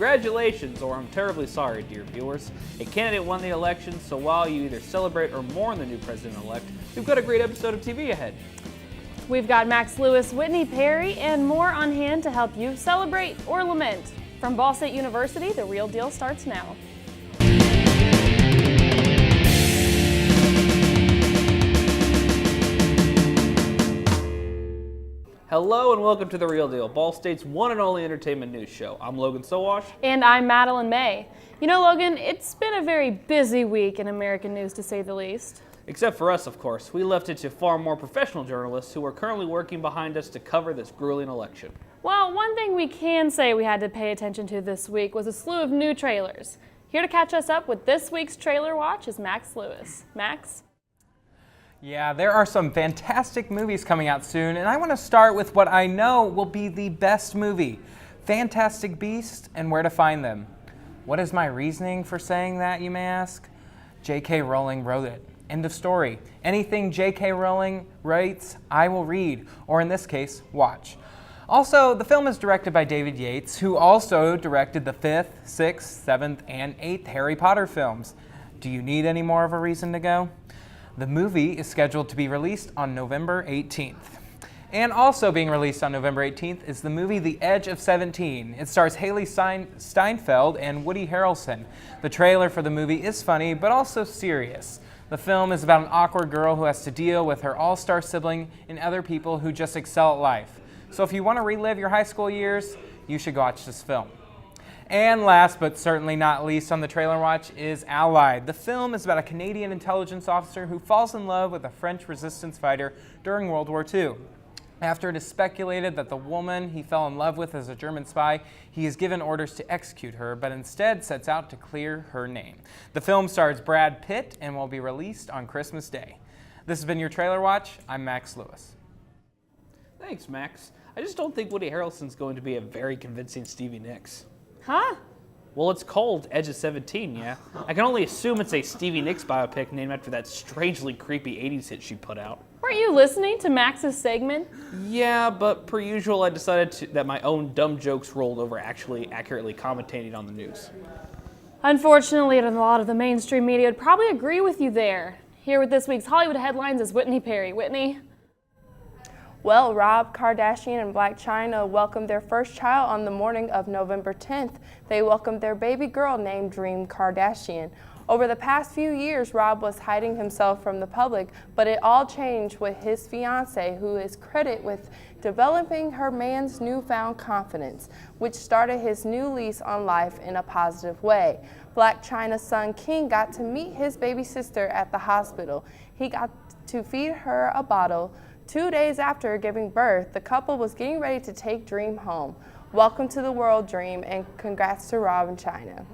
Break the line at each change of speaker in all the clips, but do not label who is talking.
Congratulations, or I'm terribly sorry, dear viewers. A candidate won the election, so while you either celebrate or mourn the new president-elect, we've got a great episode of TV ahead.
We've got Max Lewis, Whitney Perry, and more on hand to help you celebrate or lament. From Ball State University, The Real Deal starts now.
Hello and welcome to The Real Deal, Ball State's one and only entertainment news show. I'm Logan Sowash.
And I'm Madeline May. You know, Logan, it's been a very busy week in American news, to say the least.
Except for us, of course. We left it to far more professional journalists who are currently working behind us to cover this grueling election.
Well, one thing we can say we had to pay attention to this week was a slew of new trailers. Here to catch us up with this week's trailer watch is Max Lewis. Max?
Yeah, there are some fantastic movies coming out soon, and I want to start with what I know will be the best movie, Fantastic Beasts and Where to Find Them. What is my reasoning for saying that, you may ask? J.K. Rowling wrote it. End of story. Anything J.K. Rowling writes, I will read, or in this case, watch. Also, the film is directed by David Yates, who also directed the 5th, 6th, 7th, and 8th Harry Potter films. Do you need any more of a reason to go? The movie is scheduled to be released on November 18th. And also being released on November 18th is the movie The Edge of 17. It stars Haley Steinfeld and Woody Harrelson. The trailer for the movie is funny, but also serious. The film is about an awkward girl who has to deal with her all-star sibling and other people who just excel at life. So if you want to relive your high school years, you should watch this film. And last but certainly not least on the trailer watch is Allied. The film is about a Canadian intelligence officer who falls in love with a French resistance fighter during World War II. After it is speculated that the woman he fell in love with is a German spy, he is given orders to execute her, but instead sets out to clear her name. The film stars Brad Pitt and will be released on Christmas Day. This has been your trailer watch. I'm Max Lewis.
Thanks, Max. I just don't think Woody Harrelson's going to be a very convincing Stevie Nicks.
Huh?
Well, it's called Edge of 17, yeah? I can only assume it's a Stevie Nicks biopic named after that strangely creepy 80s hit she put out.
Weren't you listening to Max's segment?
Yeah, but per usual, I decided that my own dumb jokes rolled over actually accurately commentating on the news.
Unfortunately, a lot of the mainstream media would probably agree with you there. Here with this week's Hollywood headlines is Whitney Perry. Whitney?
Well, Rob Kardashian and Blac Chyna welcomed their first child on the morning of November 10th. They welcomed their baby girl named Dream Kardashian. Over the past few years, Rob was hiding himself from the public, but it all changed with his fiancée, who is credited with developing her man's newfound confidence, which started his new lease on life in a positive way. Blac Chyna's son King got to meet his baby sister at the hospital. He got to feed her a bottle. 2 days after giving birth, the couple was getting ready to take Dream home. Welcome to the world, Dream, and congrats to Rob and Chyna.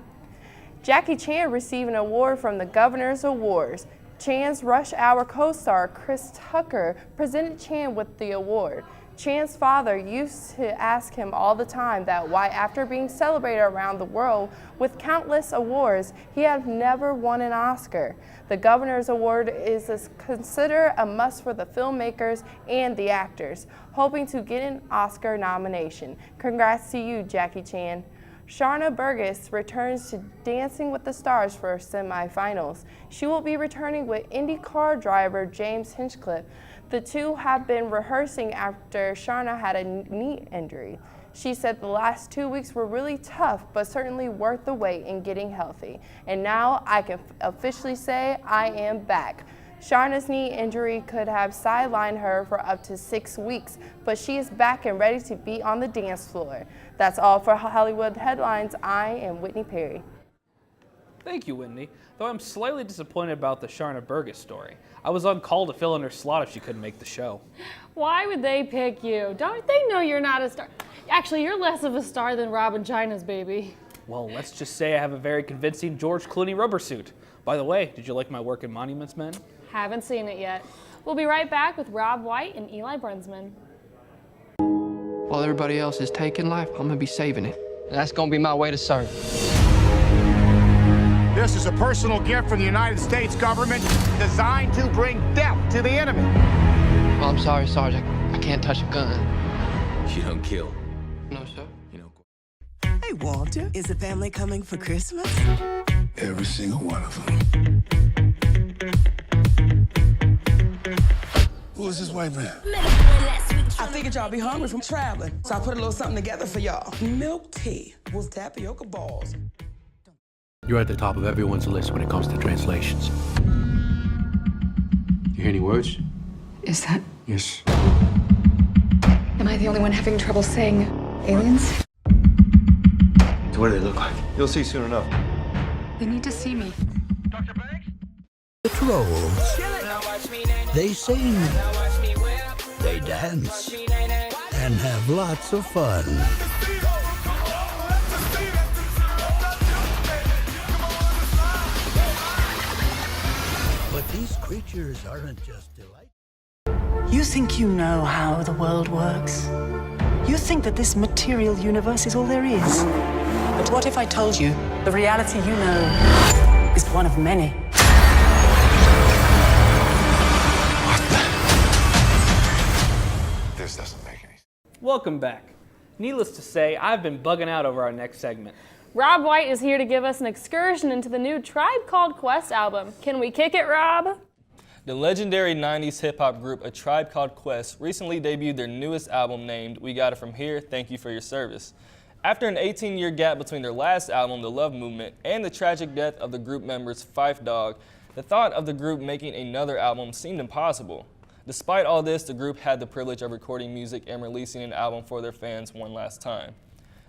Jackie Chan received an award from the Governor's Awards. Chan's Rush Hour co-star Chris Tucker presented Chan with the award. Chan's father used to ask him all the time that why, after being celebrated around the world with countless awards, he had never won an Oscar. The Governor's Award is considered a must for the filmmakers and the actors, hoping to get an Oscar nomination. Congrats to you, Jackie Chan. Sharna Burgess returns to Dancing with the Stars for semifinals. She will be returning with IndyCar driver James Hinchcliffe. The two have been rehearsing after Sharna had a knee injury. She said the last 2 weeks were really tough, but certainly worth the wait in getting healthy. And now I can officially say I am back. Sharna's knee injury could have sidelined her for up to 6 weeks, but she is back and ready to be on the dance floor. That's all for Hollywood headlines. I am Whitney Perry.
Thank you, Whitney. Though I'm slightly disappointed about the Sharna Burgess story. I was on call to fill in her slot if she couldn't make the show.
Why would they pick you? Don't they know you're not a star? Actually, you're less of a star than Rob and Chyna's baby.
Well, let's just say I have a very convincing George Clooney rubber suit. By the way, did you like my work in Monuments Men?
Haven't seen it yet. We'll be right back with Rob White and Eli Brunsman.
While everybody else is taking life, I'm gonna be saving it. And that's gonna be my way to serve.
This is a personal gift from the United States government designed to bring death to the enemy.
Well, I'm sorry, Sergeant. I can't touch a gun.
You don't kill.
No, sir.
You know.
Hey,
Walter, is the family coming for Christmas?
Every single one of them. Who is this white man?
I figured y'all be hungry from traveling, so I put a little something together for y'all. Milk tea with tapioca balls.
You're at the top of everyone's list when it comes to translations. You hear any words?
Is that?
Yes.
Am I the only one having trouble saying aliens?
So what do they look like?
You'll see soon enough.
They need to see me.
The trolls. They sing, they dance, and have lots of fun. But these creatures aren't just delightful.
You think you know how the world works? You think that this material universe is all there is? But what if I told you the reality you know is one of many?
This doesn't make any sense.
Welcome back. Needless to say, I've been bugging out over our next segment.
Rob White is here to give us an excursion into the new Tribe Called Quest album. Can we kick it, Rob?
The legendary 90s hip-hop group A Tribe Called Quest recently debuted their newest album named We Got It From Here, Thank You For Your Service. After an 18-year gap between their last album, The Love Movement, and the tragic death of the group members Phife Dawg, the thought of the group making another album seemed impossible. Despite all this, the group had the privilege of recording music and releasing an album for their fans one last time.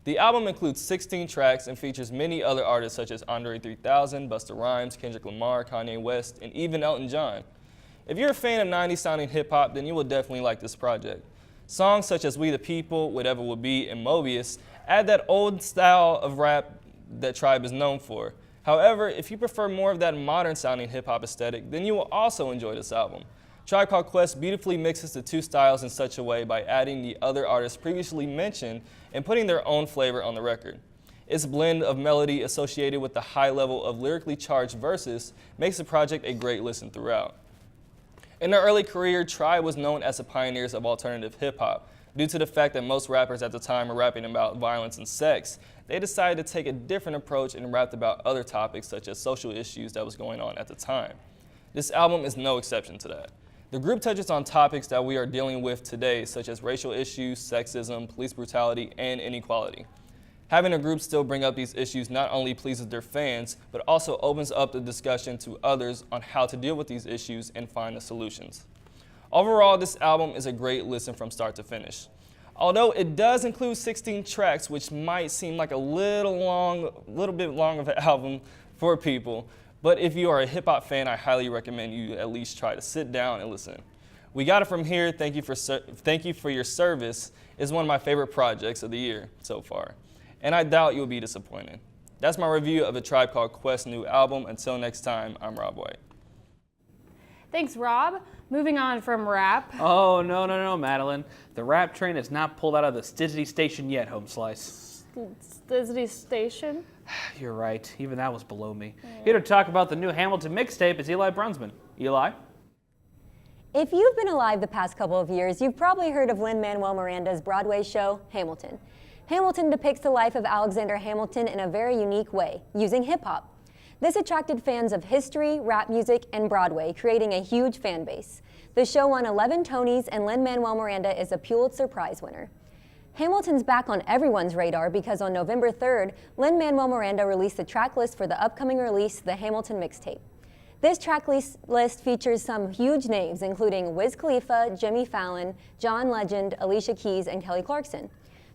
The album includes 16 tracks and features many other artists such as Andre 3000, Busta Rhymes, Kendrick Lamar, Kanye West, and even Elton John. If you're a fan of 90s sounding hip-hop, then you will definitely like this project. Songs such as We the People, Whatever Will Be, and Mobius add that old style of rap that Tribe is known for. However, if you prefer more of that modern sounding hip-hop aesthetic, then you will also enjoy this album. Tribe Called Quest beautifully mixes the two styles in such a way by adding the other artists previously mentioned and putting their own flavor on the record. Its blend of melody associated with the high level of lyrically charged verses makes the project a great listen throughout. In their early career, Tribe was known as the pioneers of alternative hip-hop. Due to the fact that most rappers at the time were rapping about violence and sex, they decided to take a different approach and rapped about other topics such as social issues that was going on at the time. This album is no exception to that. The group touches on topics that we are dealing with today, such as racial issues, sexism, police brutality, and inequality. Having a group still bring up these issues not only pleases their fans, but also opens up the discussion to others on how to deal with these issues and find the solutions. Overall, this album is a great listen from start to finish. Although it does include 16 tracks, which might seem like a little bit long of an album for people, but if you are a hip-hop fan, I highly recommend you at least try to sit down and listen. We Got It From Here, Thank You For Your Service is one of my favorite projects of the year so far, and I doubt you'll be disappointed. That's my review of A Tribe Called Quest's new album. Until next time, I'm Rob White.
Thanks, Rob. Moving on from rap.
Oh, no, Madeline. The rap train has not pulled out of the Stizzy station yet, Home Slice.
Stizzy station?
You're right. Even that was below me. Here to talk about the new Hamilton mixtape is Eli Brunsman. Eli?
If you've been alive the past couple of years, you've probably heard of Lin-Manuel Miranda's Broadway show, Hamilton. Hamilton depicts the life of Alexander Hamilton in a very unique way, using hip-hop. This attracted fans of history, rap music, and Broadway, creating a huge fan base. The show won 11 Tonys, and Lin-Manuel Miranda is a Pulitzer Prize winner. Hamilton's back on everyone's radar because on November 3rd, Lin-Manuel Miranda released the track list for the upcoming release, the Hamilton mixtape. This track list features some huge names, including Wiz Khalifa, Jimmy Fallon, John Legend, Alicia Keys, and Kelly Clarkson.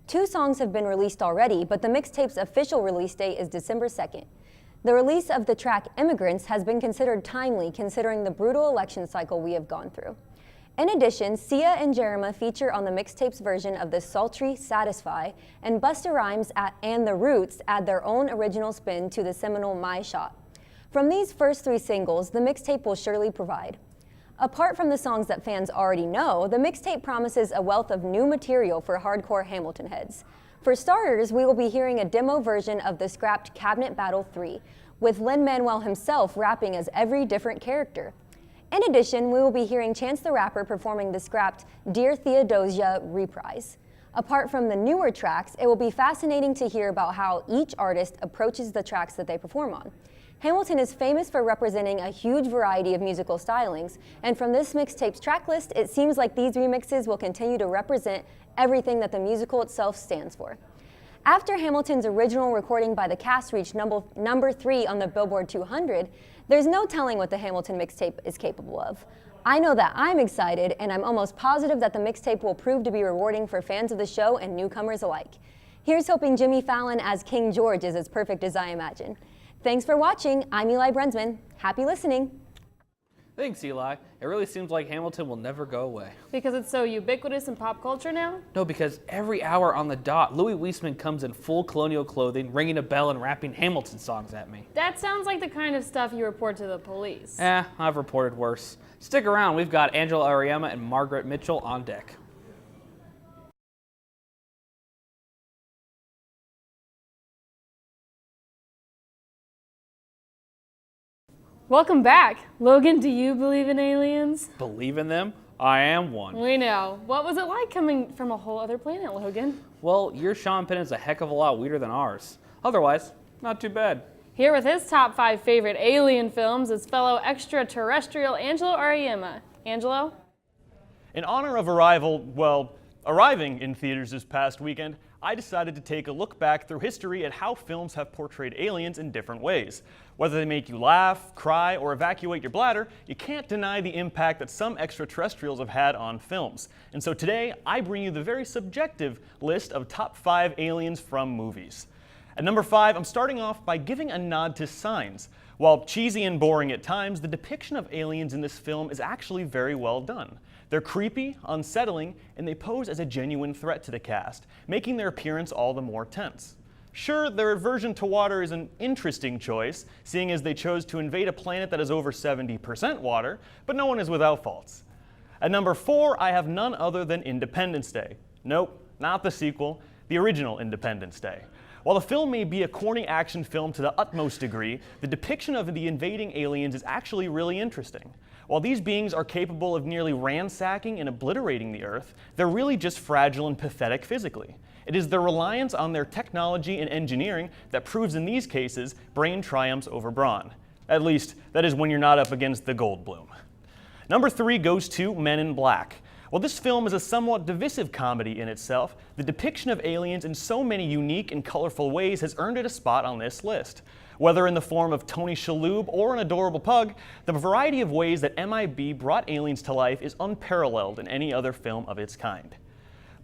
2 songs have been released already, but the mixtape's official release date is December 2nd. The release of the track Immigrants has been considered timely considering the brutal election cycle we have gone through. In addition, Sia and Jeremiah feature on the mixtape's version of the sultry Satisfy, and Busta Rhymes and The Roots add their own original spin to the seminal My Shot. From these first 3 singles, the mixtape will surely provide. Apart from the songs that fans already know, the mixtape promises a wealth of new material for hardcore Hamilton heads. For starters, we will be hearing a demo version of the scrapped Cabinet Battle 3, with Lin-Manuel himself rapping as every different character. In addition, we will be hearing Chance the Rapper performing the scrapped Dear Theodosia reprise. Apart from the newer tracks, it will be fascinating to hear about how each artist approaches the tracks that they perform on. Hamilton is famous for representing a huge variety of musical stylings, and from this mixtape's track list, it seems like these remixes will continue to represent everything that the musical itself stands for. After Hamilton's original recording by the cast reached number 3 on the Billboard 200, there's no telling what the Hamilton mixtape is capable of. I know that I'm excited, and I'm almost positive that the mixtape will prove to be rewarding for fans of the show and newcomers alike. Here's hoping Jimmy Fallon as King George is as perfect as I imagine. Thanks for watching. I'm Eli Brunsman. Happy listening.
Thanks, Eli. It really seems like Hamilton will never go away.
Because it's so ubiquitous in pop culture now?
No, because every hour on the dot, Louis Wiesman comes in full colonial clothing, ringing a bell and rapping Hamilton songs at me.
That sounds like the kind of stuff you report to the police.
I've reported worse. Stick around, we've got Angela Auriemma and Margaret Mitchell on deck.
Welcome back. Logan, do you believe in aliens?
Believe in them? I am one.
We know. What was it like coming from a whole other planet, Logan?
Well, your Sean Penn is a heck of a lot weirder than ours. Otherwise, not too bad.
Here with his top 5 favorite alien films is fellow extraterrestrial Angelo Auriemma. Angelo?
In honor of arriving in theaters this past weekend, I decided to take a look back through history at how films have portrayed aliens in different ways. Whether they make you laugh, cry, or evacuate your bladder, you can't deny the impact that some extraterrestrials have had on films. And so today, I bring you the very subjective list of top 5 aliens from movies. At number 5, I'm starting off by giving a nod to Signs. While cheesy and boring at times, the depiction of aliens in this film is actually very well done. They're creepy, unsettling, and they pose as a genuine threat to the cast, making their appearance all the more tense. Sure, their aversion to water is an interesting choice, seeing as they chose to invade a planet that is over 70% water, but no one is without faults. At number 4, I have none other than Independence Day. Nope, not the sequel, the original Independence Day. While the film may be a corny action film to the utmost degree, the depiction of the invading aliens is actually really interesting. While these beings are capable of nearly ransacking and obliterating the Earth, they're really just fragile and pathetic physically. It is their reliance on their technology and engineering that proves in these cases brain triumphs over brawn. At least, that is when you're not up against the Goldblum. Number 3 goes to Men in Black. While this film is a somewhat divisive comedy in itself, the depiction of aliens in so many unique and colorful ways has earned it a spot on this list. Whether in the form of Tony Shalhoub or an adorable pug, the variety of ways that MIB brought aliens to life is unparalleled in any other film of its kind.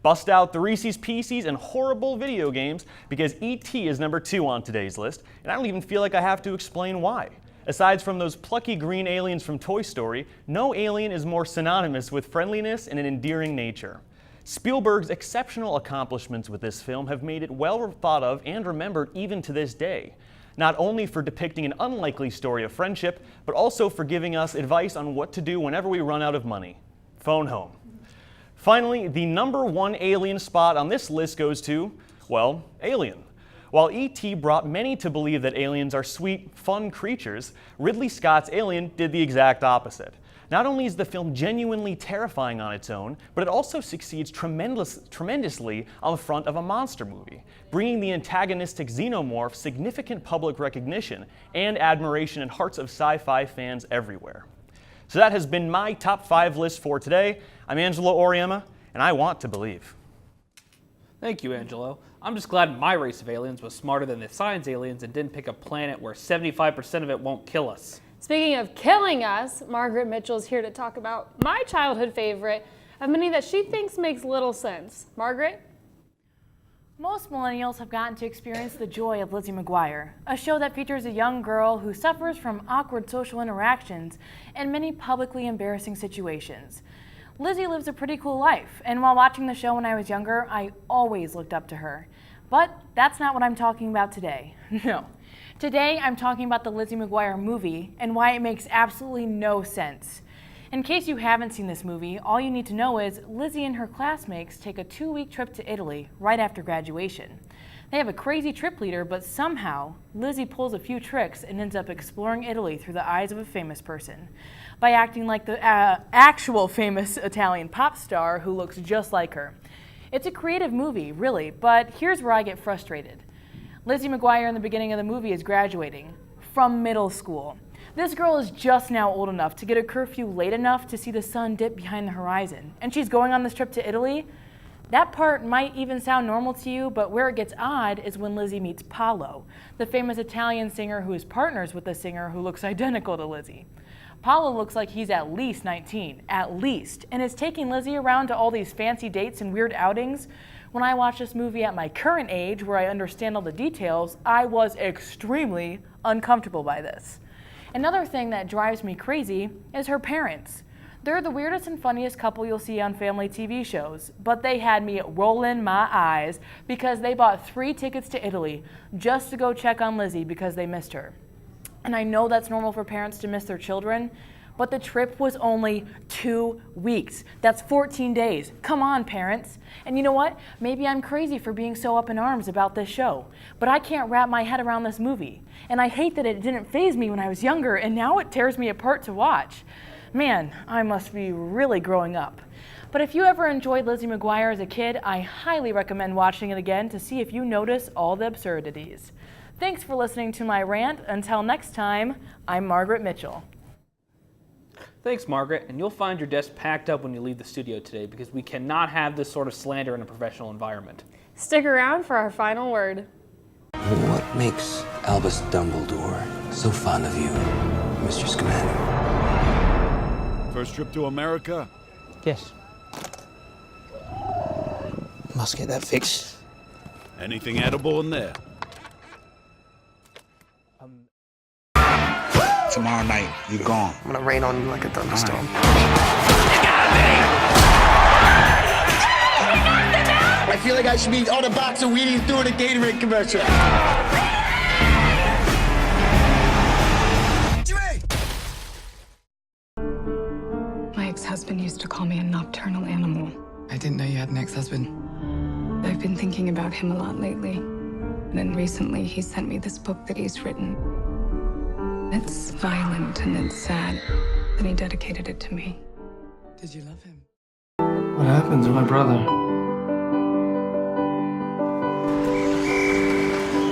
Bust out the Reese's Pieces and horrible video games, because E.T. is number 2 on today's list, and I don't even feel like I have to explain why. Aside from those plucky green aliens from Toy Story, no alien is more synonymous with friendliness and an endearing nature. Spielberg's exceptional accomplishments with this film have made it well thought of and remembered even to this day, not only for depicting an unlikely story of friendship, but also for giving us advice on what to do whenever we run out of money. Phone home. Finally, the number 1 alien spot on this list goes to, well, Alien. While E.T. brought many to believe that aliens are sweet, fun creatures, Ridley Scott's Alien did the exact opposite. Not only is the film genuinely terrifying on its own, but it also succeeds tremendously on the front of a monster movie, bringing the antagonistic xenomorph significant public recognition and admiration in hearts of sci-fi fans everywhere. So that has been my top 5 list for today. I'm Angelo Auriemma, and I want to believe.
Thank you, Angelo. I'm just glad my race of aliens was smarter than the science aliens and didn't pick a planet where 75% of it won't kill us.
Speaking of killing us, Margaret Mitchell is here to talk about my childhood favorite of many that she thinks makes little sense. Margaret?
Most millennials have gotten to experience the joy of Lizzie McGuire, a show that features a young girl who suffers from awkward social interactions and many publicly embarrassing situations. Lizzie lives a pretty cool life, and while watching the show when I was younger, I always looked up to her. But that's not what I'm talking about today. No. Today, I'm talking about the Lizzie McGuire movie and why it makes absolutely no sense. In case you haven't seen this movie, all you need to know is Lizzie and her classmates take a 2-week trip to Italy right after graduation. They have a crazy trip leader, but somehow, Lizzie pulls a few tricks and ends up exploring Italy through the eyes of a famous person by acting like the actual famous Italian pop star who looks just like her. It's a creative movie, really, but here's where I get frustrated. Lizzie McGuire in the beginning of the movie is graduating from middle school. This girl is just now old enough to get a curfew late enough to see the sun dip behind the horizon, and she's going on this trip to Italy. That part might even sound normal to you, but where it gets odd is when Lizzie meets Paolo, the famous Italian singer who is partners with a singer who looks identical to Lizzie. Paolo looks like he's at least 19, at least, and is taking Lizzie around to all these fancy dates and weird outings. When I watched this movie at my current age, where I understand all the details, I was extremely uncomfortable by this. Another thing that drives me crazy is her parents. They're the weirdest and funniest couple you'll see on family TV shows, but they had me rolling my eyes because they bought 3 tickets to Italy just to go check on Lizzie because they missed her. And I know that's normal for parents to miss their children, but the trip was only 2 weeks. That's 14 days. Come on, parents. And you know what? Maybe I'm crazy for being so up in arms about this show, but I can't wrap my head around this movie. And I hate that it didn't faze me when I was younger, and now it tears me apart to watch. Man, I must be really growing up. But if you ever enjoyed Lizzie McGuire as a kid, I highly recommend watching it again to see if you notice all the absurdities. Thanks for listening to my rant. Until next time, I'm Margaret Mitchell.
Thanks, Margaret, and you'll find your desk packed up when you leave the studio today because we cannot have this sort of slander in a professional environment.
Stick around for our final word.
What makes Albus Dumbledore so fond of you, Mr. Scamander?
First trip to America?
Yes. Must get that fixed.
Anything edible in there?
Tomorrow night, you're gone.
I'm gonna rain on you like a thunderstorm.
I feel like I should be on a box of Wheaties doing a Gatorade commercial.
My ex-husband used to call me a nocturnal animal.
I didn't know you had an ex-husband.
I've been thinking about him a lot lately. And then recently he sent me this book that he's written. It's violent and it's sad. And he dedicated it to me.
Did you love him?
What happened to my brother?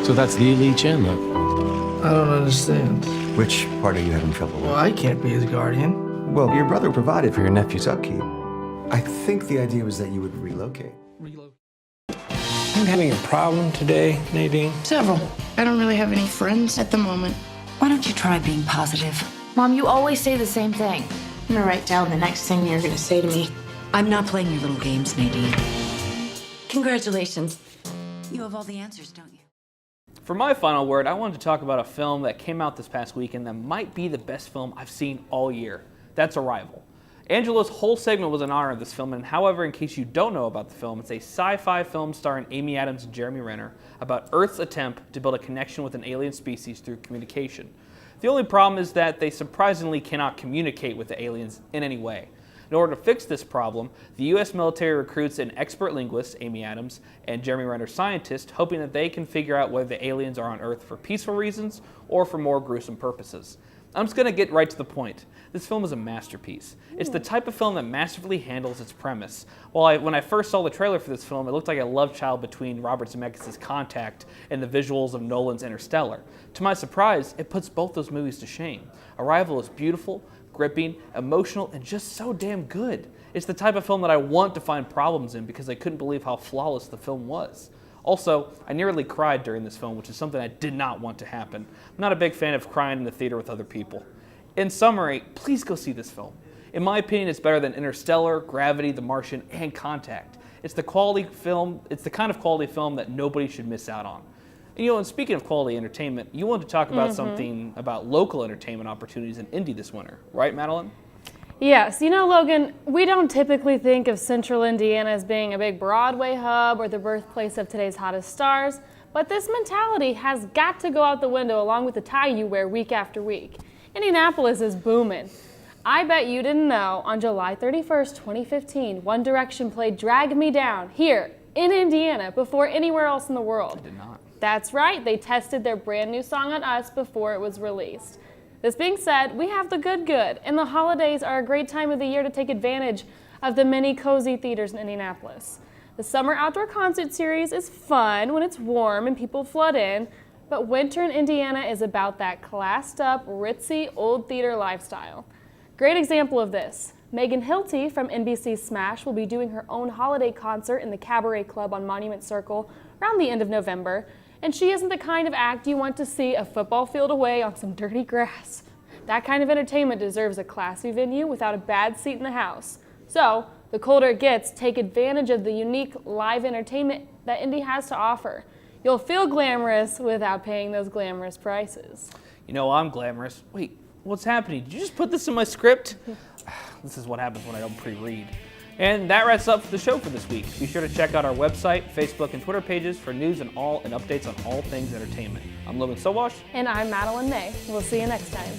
So that's Lee Chandler.
I don't understand.
Which part are you having trouble with?
Well, I can't be his guardian.
Well, your brother provided for your nephew's upkeep. I think the idea was that you would relocate.
I'm having a problem today, Nadine.
Several. I don't really have any friends at the moment.
Why don't you try being positive?
Mom, you always say the same thing. I'm gonna write down the next thing you're gonna say to me.
I'm not playing your little games, Nadine. Congratulations. You have all the answers, don't you?
For my final word, I wanted to talk about a film that came out this past weekend that might be the best film I've seen all year. That's Arrival. Angela's whole segment was in honor of this film, and however, in case you don't know about the film, it's a sci-fi film starring Amy Adams and Jeremy Renner about Earth's attempt to build a connection with an alien species through communication. The only problem is that they surprisingly cannot communicate with the aliens in any way. In order to fix this problem, the U.S. military recruits an expert linguist, Amy Adams, and Jeremy Renner scientist, hoping that they can figure out whether the aliens are on Earth for peaceful reasons or for more gruesome purposes. I'm just going to get right to the point. This film is a masterpiece. It's the type of film that masterfully handles its premise. When I first saw the trailer for this film, it looked like a love child between Robert Zemeckis' Contact and the visuals of Nolan's Interstellar. To my surprise, it puts both those movies to shame. Arrival is beautiful, gripping, emotional, and just so damn good. It's the type of film that I want to find problems in because I couldn't believe how flawless the film was. Also, I nearly cried during this film, which is something I did not want to happen. I'm not a big fan of crying in the theater with other people. In summary, please go see this film. In my opinion, it's better than Interstellar, Gravity, The Martian, and Contact. It's the kind of quality film that nobody should miss out on. And speaking of quality entertainment, you wanted to talk about something about local entertainment opportunities in Indy this winter, right, Madeline?
Yes, Logan, we don't typically think of Central Indiana as being a big Broadway hub or the birthplace of today's hottest stars, but this mentality has got to go out the window along with the tie you wear week after week. Indianapolis is booming. I bet you didn't know, on July 31st, 2015, One Direction played Drag Me Down here in Indiana before anywhere else in the world.
I did not.
That's right, they tested their brand new song on us before it was released. This being said, we have the good, and the holidays are a great time of the year to take advantage of the many cozy theaters in Indianapolis. The Summer Outdoor Concert Series is fun when it's warm and people flood in, but winter in Indiana is about that classed up, ritzy, old theater lifestyle. Great example of this. Megan Hilty from NBC's Smash will be doing her own holiday concert in the Cabaret Club on Monument Circle around the end of November, and she isn't the kind of act you want to see a football field away on some dirty grass. That kind of entertainment deserves a classy venue without a bad seat in the house. So, the colder it gets, take advantage of the unique live entertainment that Indy has to offer. You'll feel glamorous without paying those glamorous prices.
You know, I'm glamorous. Wait, what's happening? Did you just put this in my script? This is what happens when I don't pre-read. And that wraps up the show for this week. Be sure to check out our website, Facebook, and Twitter pages for news and updates on all things entertainment. I'm Logan Sowash.
And I'm Madeline May. We'll see you next time.